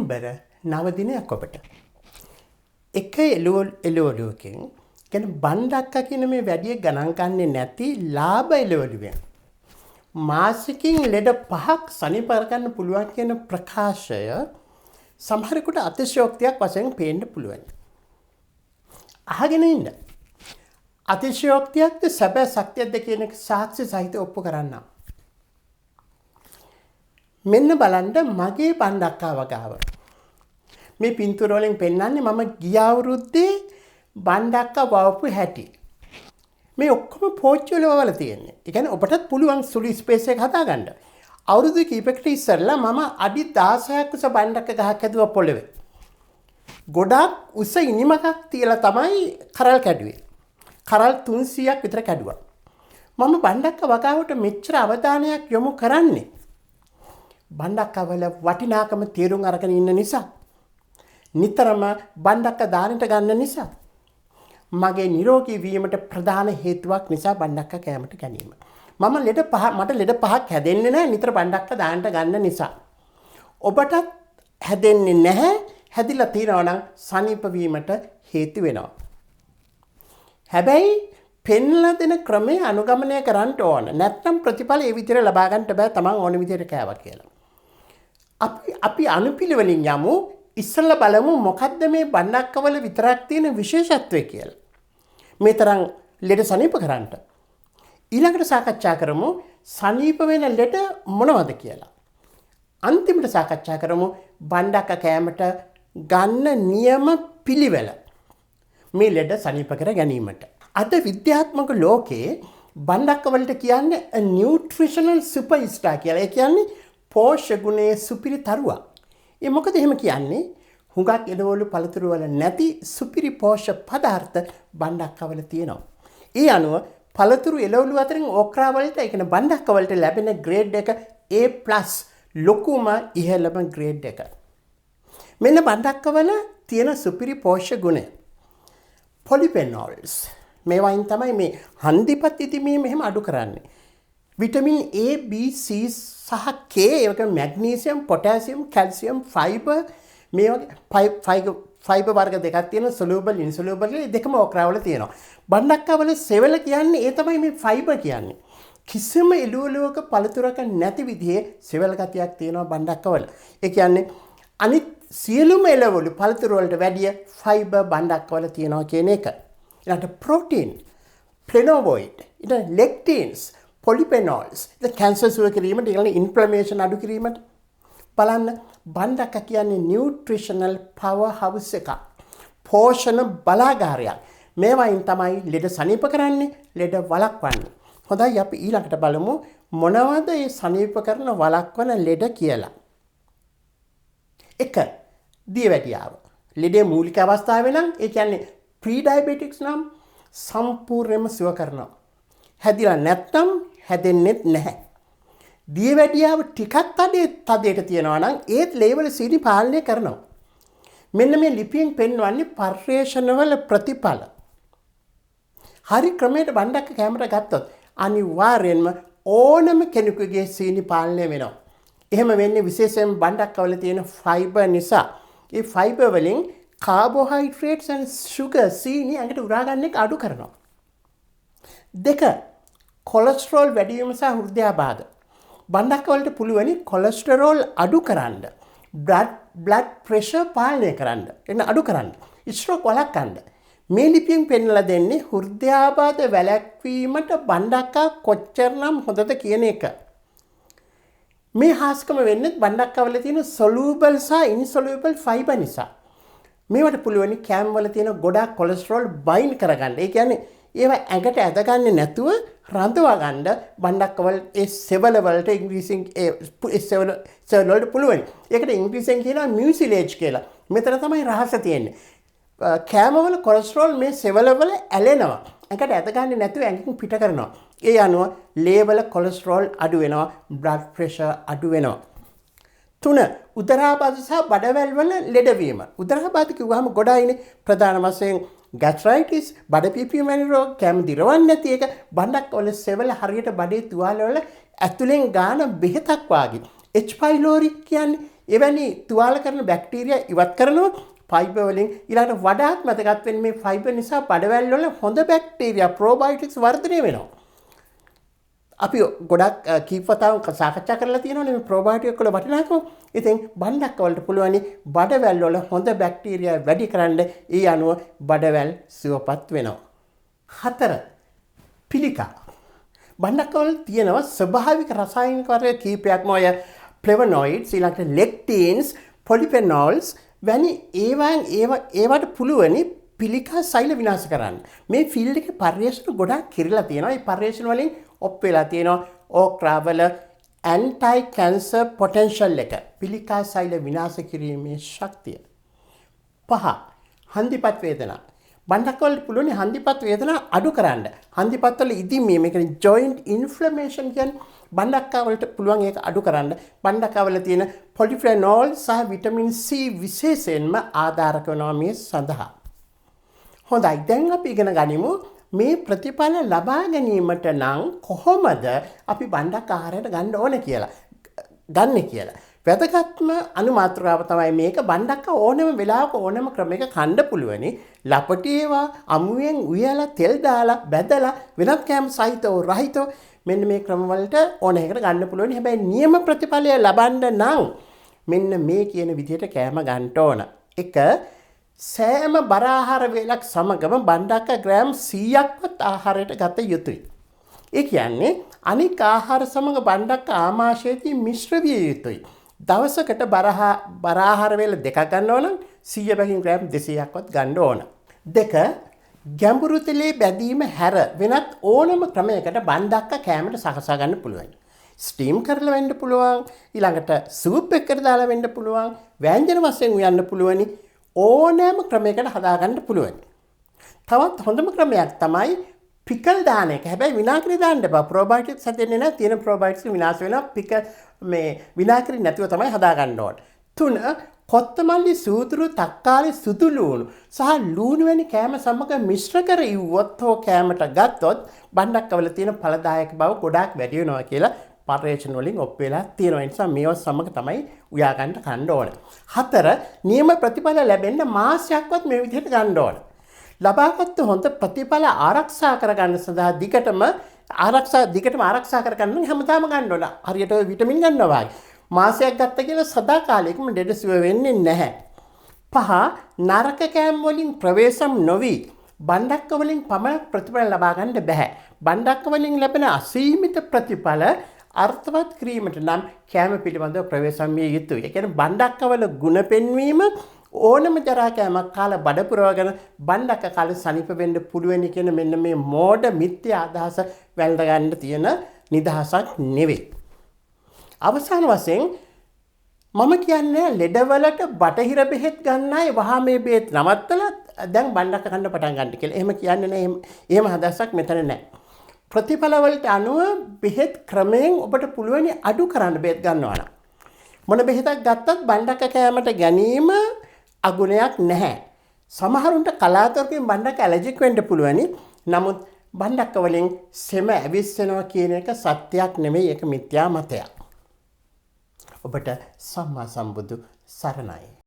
නොවැම්බර් 9 දිනයක් ඔබට. එක එළවලුවකින් කියන්නේ බණ්ඩක්කා කියන මේ වැඩි ගණන් ගන්නේ නැති ලාභ එළවලුවෙන් මාසිකින් ලෙඩ 5ක් සනීප කරගන්න පුළුවන් කියන ප්‍රකාශය සමහරෙකුට අතිශයෝක්තියක් වශයෙන් පේන්න පුළුවන්. අහගෙන ඉන්න. අතිශයෝක්තියක්ද සැබෑ ශක්තියක්ද කියන එක සාක්ෂි සහිතව ඔප්පු කරන්න. මෙන්න බලන්න මගේ බණ්ඩක්කා වගාව. මේ පින්තූර වලින් පෙන්වන්නේ මම ගිය අවුරුද්දේ බණ්ඩක්කා වවපු හැටි. මේ ඔක්කොම පෝච්චි වල වල තියෙන්නේ. ඒ කියන්නේ ඔබටත් පුළුවන් සුළු ස්පේස් එකක් හදාගන්න. අවුරුදු කිහිපයකට ඉස්සෙල්ලා මම අඩි 16ක් උස බණ්ඩක්ක ගහක් හැදුවා පොළවේ. ගොඩක් උස ඉනිමකක් තියලා තමයි කරල් කැඩුවේ. කරල් 300ක් විතර කැඩුවා. මම බණ්ඩක්ක වගාවට මෙච්චර අවධානයක් යොමු කරන්නේ බණ්ඩක්කවල වටිනාකම තේරුම් අරගෙන ඉන්න නිසා. නිතරම බණ්ඩක්ක දානට ගන්න නිසා. මගේ නිරෝගී වීමට ප්‍රධාන හේතුවක් නිසා බණ්ඩක්ක කෑමට ගැනීම. මට ලෙඩ පහක් හැදෙන්නේ නැහැ නිතර බණ්ඩක්ක දානට ගන්න නිසා. ඔබටත් හැදෙන්නේ නැහැ. හැදිලා තියෙනවා නම් සනීප වීමට හේතු වෙනවා. හැබැයි පෙන්ලා දෙන ක්‍රමය අනුගමනය කරන්න ඕන. නැත්නම් ප්‍රතිඵල ඒ විදිහට ලබා ගන්නට බෑ තමන් ඕන විදිහට කෑවා කියලා. අපි අනුපිළිවෙලින් යමු. ඉස්සෙල්ලා බලමු මොකද්ද මේ බණ්ඩක්කවල විතරක් තියෙන විශේෂත්වය කියලා. මේ තරම් ලෙඩ සනීප කරන්නට. ඊළඟට සාකච්ඡා කරමු සනීප වෙන ලෙඩ මොනවද කියලා. අන්තිමට සාකච්ඡා කරමු බණ්ඩක්ක කෑමට ගන්න නියම පිළිවෙල. මේ ලෙඩ සනීප කර ගැනීමට. අද විද්‍යාත්මක ලෝකයේ බණ්ඩක්කවලට කියන්නේ a nutritional superstar කියලා. ඒ කියන්නේ පෝෂ්‍ය ගුණයේ සුපිරි තරුවක්. ඒ මොකද එහෙම කියන්නේ? හුඟක් එළවලු පළතුරු වල නැති සුපිරි පෝෂ්‍ය පදාර්ථ බණ්ඩක්කවල තියෙනවා. ඒ අනුව පළතුරු එළවලු අතරින් ඕක්‍රා වලට ඒ කියන්නේ බණ්ඩක්ක වලට ලැබෙන ග්‍රේඩ් එක A+ ලොකුම ඉහළම ග්‍රේඩ් එක. මෙන්න බණ්ඩක්කවල තියෙන සුපිරි පෝෂ්‍ය ගුණය. පොලිෆෙනෝල්ස්. මේවායින් තමයි මේ හන්දිපත් ඉදීමේ මෙහෙම අඩු කරන්නේ. විටමින් A, B, C සහ K ඒක මැග්නීසියම්, පොටෑසියම්, කැල්සියම්, ෆයිබර් මේ වගේ ෆයිබර් වර්ග දෙකක් තියෙන සොලියබල්, ඉන්සොලියබල් දෙකම ඕක්‍රාවල තියෙනවා. බණ්ඩක්කවල සෙවල කියන්නේ ඒ තමයි මේ ෆයිබර් කියන්නේ. කිසිම එළවලුවක පළතුරක නැති විදිහේ සෙවල ගතියක් තියෙනවා බණ්ඩක්කවල. ඒ කියන්නේ අනිත් සියලුම එළවලු පළතුරු වලට වැඩිය ෆයිබර් බණ්ඩක්කවල තියෙනවා කියන එක. ඊළඟට ප්‍රෝටීන්, ෆ්ලේනෝවොයිඩ්, ඊළඟ ලෙක්ටින්ස්, පොලිෆෙනෝල්ස්, ද කැන්සර් සුව කිරීමට, ඊළඟ ඉන්ෆ්ලමේෂන් අඩු කිරීමට. බලන්න බණ්ඩක්ක කියන්නේ නියුට්‍රිෂනල් පවර් හවුස් එකක්. පෝෂණ බලාගාරයක්. මේවායින් තමයි ලෙඩ සනීප කරන්නේ, ලෙඩ වළක්වන්නේ. හොඳයි අපි ඊළඟට බලමු මොනවද මේ සනීප කරන වළක්වන ලෙඩ කියලා. 1. දියවැඩියාව. ලෙඩේ මූලික අවස්ථාවේ නම් ඒ කියන්නේ ප්‍රී ඩයබටික්ස් නම් සම්පූර්ණයෙන්ම සුව කරනවා. හැදිලා නැත්නම් හැදෙන්නෙත් නැහැ. දියවැඩියාව ටිකක් තදයට තියෙනවා නම් ඒත් ලේවල සීනි පාලනය කරනවා. මෙන්න මේ ලිපියෙන් පෙන්වන්නේ පර්යේෂණවල ප්‍රතිඵල. හරි ක්‍රමයට බණ්ඩක්ක කැමරට ගත්තොත් අනිවාර්යෙන්ම ඕනම කෙනෙකුගේ සීනි පාලනය වෙනවා. එහෙම වෙන්නේ විශේෂයෙන් බණ්ඩක්කවල තියෙන ෆයිබර් නිසා. ඒ ෆයිබර් වලින් කාබෝහයිඩ්‍රේට්ස් and sugar සීනි ඇඟට උරා ගන්න එක අඩු කරනවා. 2. කොලෙස්ටරෝල් වැඩි වීම සහ හෘදයාබාධ. බණ්ඩක්කවලට පුළුවනි කොලෙස්ටරෝල් අඩු කරන්න. බ්ලඩ් ප්‍රෙෂර් පාලනය කරන්න. එන්න අඩු කරන්න. ස්ට්‍රෝක් වළක්වන්න. මේ ලිපියෙන් පෙන්වලා දෙන්නේ හෘදයාබාධ වැළැක්වීමට බණ්ඩක්කා කොච්චරනම් හොඳද කියන එක. මේ හාස්කම වෙන්නේ බණ්ඩක්කවල තියෙන සොලියබල් සහ ඉන්සොලියබල් ෆයිබර් නිසා. මේවට පුළුවන් කෑම වල තියෙන ගොඩාක් කොලෙස්ටරෝල් බයින්ඩ් කරගන්න. ඒ කියන්නේ ඒවා ඇඟට ඇදගන්නේ නැතුව රඳවා ගන්න බණ්ඩක්කවල ඒ සෙවල වලට ඉංග්‍රීසියෙන් ඒ සෙවල වලට පුළුවන්. ඒකට ඉංග්‍රීසියෙන් කියනවා මියුසිලේජ් කියලා. මෙතන තමයි රහස තියෙන්නේ. කෑම වල කොලෙස්ටරෝල් මේ සෙවල වල ඇලෙනවා. ඇඟට ඇදගන්නේ නැතුව ඇඟෙන් පිට කරනවා. ඒ අනුව ලේ වල කොලෙස්ටරෝල් අඩු වෙනවා, බ්ලඩ් ප්‍රෙෂර් අඩු වෙනවා. 3. උදරාබාධ සහ බඩවැල් වල ලෙඩවීම. උදරාබාධ කිව්වහම ගොඩායිනේ. ප්‍රධාන වශයෙන් ගැස්ට්‍රයිටිස්, බඩ පිපීම වැනි රෝග, කැම දිරවන්නේ නැති එක, බණ්ඩක්කවල සෙවල හරියට බඩේ තුවාල වල ඇතුලෙන් ගාන බෙහෙතක් වාගේ. H. pylori කියන්නේ එවැනි තුවාල කරන බැක්ටීරියා ඉවත් කරනවා ෆයිබර් වලින්. ඊළඟට වඩාත් වැදගත් වෙන්නේ මේ ෆයිබර් නිසා බඩවැල් වල හොඳ බැක්ටීරියා ප්‍රෝබයොටික්ස් වර්ධනය වෙනවා. අපි ගොඩක් කීප වතාවක් සාකච්ඡා කරලා තියෙනවානේ මේ ප්‍රෝබයොටික් වල වටිනාකම. ඉතින් බණ්ඩක්ක වලට පුළුවනි බඩවැල් වල හොඳ බැක්ටීරියා වැඩි කරන්න. ඒ අනුව බඩවැල් සුවපත් වෙනවා. 4. පිළිකා. බණ්ඩක්ක වල තියෙනවා ස්වභාවික රසායනික වර්ග කීපයක්ම ඔය ෆ්ලේවොනොයිඩ්ස් ඊළඟට ලෙක්ටින්ස් පොලිෆෙනෝල්ස් වැනි ඒවට පුළුවනි පිළිකා සෛල විනාශ කරන්න. මේ ෆීල්ඩ් එකේ පර්යේෂණ ගොඩාක් කිරලා තියෙනවා. ඒ පර්යේෂණ වලින් ඔප් වෙලා තියෙනවා ඕක්‍රා වල ඇන්ටයි කැන්සර් පොටෙන්ෂල් එක පිළිකා සෛල විනාශ කිරීමේ ශක්තිය. 5. හන්දිපත් වේදනා. බණ්ඩක්ක වල පුළුවන් හන්දිපත් වේදනා අඩු කරන්න. හන්දිපත් වල ඉදිමීම ඒ කියන්නේ ජොයින්ට් ඉන්ෆ්ලමේෂන් කියන්නේ බණ්ඩක්ක වලට පුළුවන් ඒක අඩු කරන්න. බණ්ඩක්ක වල තියෙන පොලිෆෙනෝල් සහ විටමින් C විශේෂයෙන්ම ආධාරක වෙනවා මේ සඳහා. හොඳයි දැන් අපි ඉගෙන ගනිමු මේ ප්‍රතිඵල ලබා ගැනීමට නම් කොහොමද අපි බණ්ඩක්ක ආහාරයට ගන්න ඕනේ කියලා. වැදගත්ම අනුමාත්‍රාව තමයි මේක බණ්ඩක්ක ඕනම වෙලාවක ඕනම ක්‍රමයක කන්න පුළුවනි. ලපටි ඒවා අමුයෙන් උයලා තෙල් දාලා බැදලා වෙනත් කෑම සහිතව රහිතව මෙන්න මේ ක්‍රම වලට ඕන එකකට ගන්න පුළුවනි. හැබැයි නියම ප්‍රතිඵලය ලබන්න නම් මෙන්න මේ කියන විදිහට කෑම ගන්න ඕන. 1. සෑම බර ආහාර වේලක් සමගම බණ්ඩක්ක ග්‍රෑම් 100ක්වත් ආහාරයට ගත යුතුයි. ඒ කියන්නේ අනික් ආහාර සමග බණ්ඩක්ක ආමාශයේදී මිශ්‍ර විය යුතුයි. දවසකට බර ආහාර වේල දෙකක් ගන්නවා නම් 100 බැගින් ග්‍රෑම් 200ක්වත් ගන්න ඕන. 2. ගැඹුරු තෙලේ බැදීම හැර වෙනත් ඕනම ක්‍රමයකට බණ්ඩක්ක කෑමට සකසා ගන්න පුළුවන්. ස්ටීම් කරලා වෙන්න පුළුවන්. ඊළඟට සූප් එකකට දාලා වෙන්න පුළුවන්. ව්‍යංජන වශයෙන් උයන්න පුළුවනි. ඕනෑම ක්‍රමයකට හදාගන්න පුළුවන්. තවත් හොඳම ක්‍රමයක් තමයි පිකල් දාන එක. හැබැයි විනාගිරි දාන්න එපා. ප්‍රෝබයොටික්ස් හැදෙන්නේ නැහැ. තියෙන ප්‍රෝබයොටික්ස් විනාශ වෙනවා. පිකල් මේ විනාගිරි නැතුව තමයි හදාගන්න ඕන. 3. කොත්තමල්ලි සූදුරු තක්කාලි සුදු ලූණු සහ ලූණු වැනි කෑම සමග මිශ්‍ර කර ඉව්වොත් හෝ කෑමට ගත්තොත් බණ්ඩක්කවල තියෙන ඵලදායක බව ගොඩාක් වැඩි වෙනවා කියලා පර්යේෂණ වලින් ඔප් වෙලා තියෙනවා. ඒ නිසා මේවත් සමග තමයි උයා ගන්න කන්න ඕන. 4. නියම ප්‍රතිඵල ලැබෙන්න මාසයක්වත් මේ විදිහට ගන්න ඕන. ලබාගත් හොඳ ප්‍රතිඵල ආරක්ෂා කරගන්න සඳහා දිගටම ආරක්ෂා කරගන්න හැමදාම ගන්න ඕන. හරියට විටමින් ගන්නවා වගේ. මාසයක් ගත්ත කියලා සදාකාලිකම ඩෙඩසිව වෙන්නේ නැහැ. 5. නරක කෑම වලින් ප්‍රවේශම් නොවි බණ්ඩක්ක වලින් පමණ ප්‍රතිඵල ලබා ගන්න බෑ. බණ්ඩක්ක වලින් ලැබෙන අසීමිත ප්‍රතිඵල අර්ථවත් කිරීමට නම් කෑම පිළිබඳව ප්‍රවේශම් විය යුතුයි. ඒ කියන්නේ බණ්ඩක්ක වල ಗುಣ පෙන්වීම ඕනම ජරා කෑමක් කාලා බඩ පුරවගෙන බණ්ඩක්ක කාලේ සනීප වෙන්න පුළුවන් කියන මෙන්න මේ මෝඩ මිත්‍යා අදහස වැළඳ ගන්න තියෙන නිදහසක් නෙවෙයි. අවසාන වශයෙන් මම කියන්නේ ලෙඩවලට බටහිර බෙහෙත් ගන්න අය වහා මේ බෙහෙත් නවත්තලා දැන් බණ්ඩක්ක කන්න පටන් ගන්න කියලා. එහෙම කියන්නේ නැහැ. එහෙම හදස්සක් මෙතන නැහැ. ප්‍රතිඵල වලට අනුව බෙහෙත් ක්‍රමයෙන් ඔබට පුළුවන් අඩු කරන්න බෙහෙත් ගන්නවා නම්. මොන බෙහෙතක් ගත්තත් බණ්ඩක්ක කෑමට ගැනීම අගුණයක් නැහැ. සමහරුන්ට කලාතුරකින් බණ්ඩක්ක ඇලර්ජික් වෙන්න පුළුවනි. නමුත් බණ්ඩක්ක වලින් සෙම ඇවිස්සෙනවා කියන එක සත්‍යයක් නෙමෙයි. ඒක මිත්‍යා මතයක්. ඔබට සම්මා සම්බුදු සරණයි.